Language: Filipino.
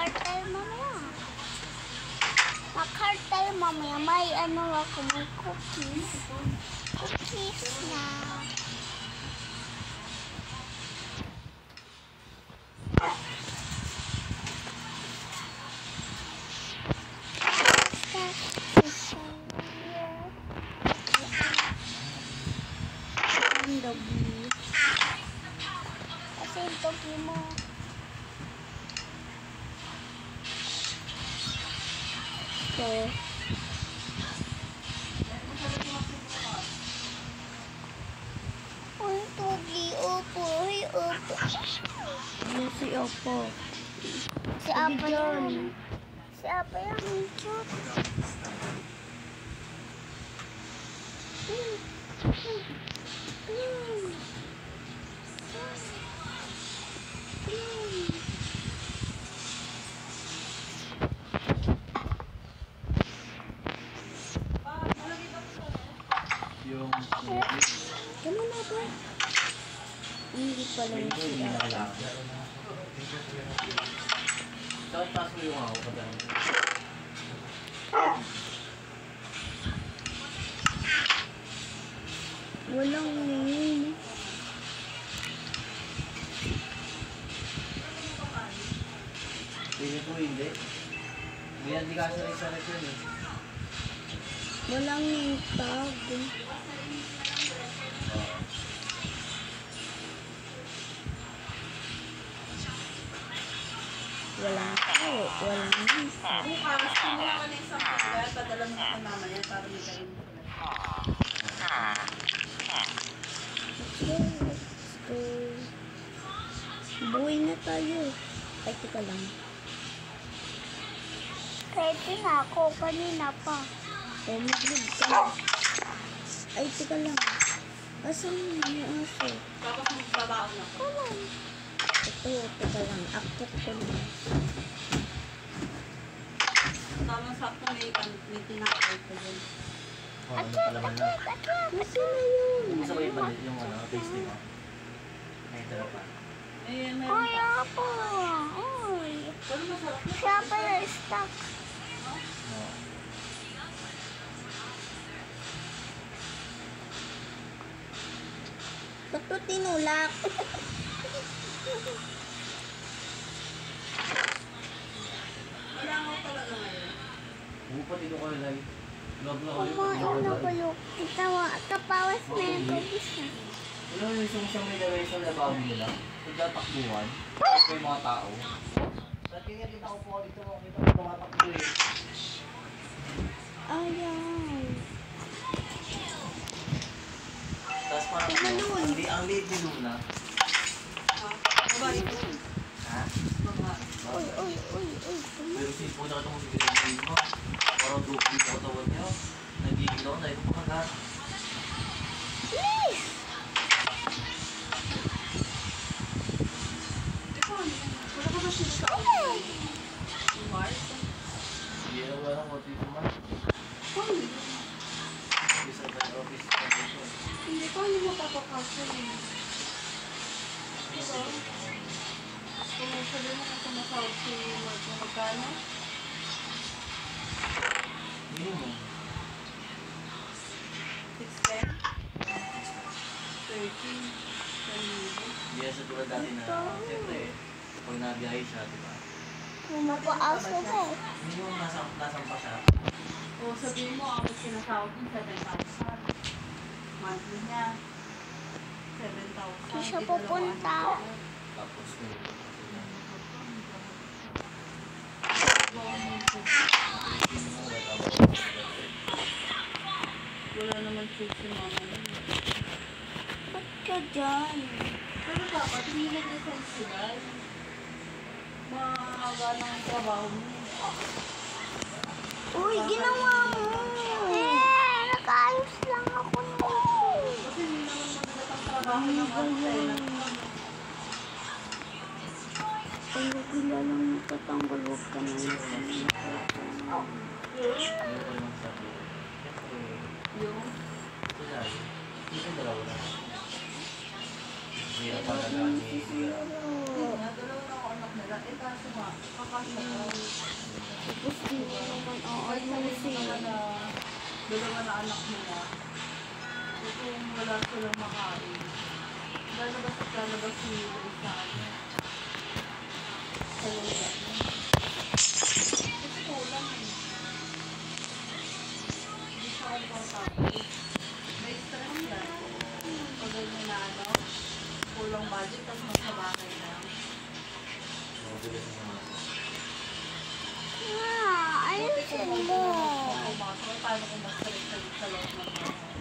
Makartel mamaya. Makartel mamaya. May ano ako, may cookies. Cookies na. Kasi yung togi mo. So, uy, togi, opo, uy, opo. Si Opo. Si Apa yan. Si Apa yan, ang cute. Yung Gano'n na ba? Hindi pala yung si hindi Opo. na lang. Dapat paso yung ako pa. Walang ngayon. Hindi ko hindi. Hindi ka saray-saray yun eh. Walang tag. Walang tao. Walang tag. Bukas, kumuha ka na isang pagka, padala mo ka mamaya para may kain mo. Let's go. Buhay na tayo. Ay, tika lang. Ready na ako, kanina pa. Oh, mag-lead ka na. Ay, tika lang. Asan yung aso? Tapos magbabaon ako. Come on. Ito, tika lang. Akit ko na. Tamang sakto may tinakay ko dun. Oh, ano palaman na. Nasa na yun? Hindi mo sabay balit yung ano, taste mo. May tira pa. Eh, meron Uy, pa. Apo. Uy. Pero masarap na. Siya pala stuck. Oo. Ba't to tinulak? Wala ako talaga ngayon. Bupati ko kayo lang. Log na ulit. Kumain na kayo. Kitawa. Kapawas na yung cookies na. Alam mo yung isang may gawin sa labaw nila? Pagkatakbuhan, may mga tao. Dati nga dito ako po dito makita ko tumatakbo eh. Ayaw. Tapos parang ang liit ni Luna. Babae ko. Ha? Babae. Uy, uy, uy, uy. Pero sipo na itong sigilin mo. Parang dupli ko tawad niyo. Nagigilaw na ito pakagat. Please. Ikaw, wala ka ba siya sa office? Yung Mars? Hindi na wala ko dito man. Isa sa office ko dito. Hindi ko, hindi mo papapasok eh. Ito. Kung sabi mo kung sumasahod si Mark, magkano? Minimum. 610? 13? 10,000? Hindi na sa tulad dati na, siyempre, pag nabiyahe siya, di ba? Pumapaas na ba eh. Minimum nasang pa siya. O sabihin mo, ang sinasahod ng 7,000. Monthly niya. 7,000. Hindi siya pupunta. Tapos, Wala naman choice si mama nun. Ba't ka dyan? Pero dapat, hindi nag-sensible. Maaga ng trabaho mo. Uy, ginawa mo. Eh, nag-ayos lang ako nito. Kasi hindi naman magagat ang trabaho ng antena. Kaya kilalang natatanggal, huwag ka na yun. ano ko lang sabi. Siyempre, Yung sila, hindi dalawa na. Hindi na talaga ni dalawa na ako anak nila. Eh kaso nga, kakasya ka. Tapos di mo naman, oo, Kahit ay sa mga na dalawa na anak nila, kung wala silang makain, lalabas at lalabas si Luis sa ano. Sa lugar niya. Kasi kulang eh. Hindi siya komportable. May stress yan. Pag ganyan na ano, kulang budget, tapos magkabakay na. Ah, ayun Buti kung sila. pumasok, paano kung mas stress sa loob ng mga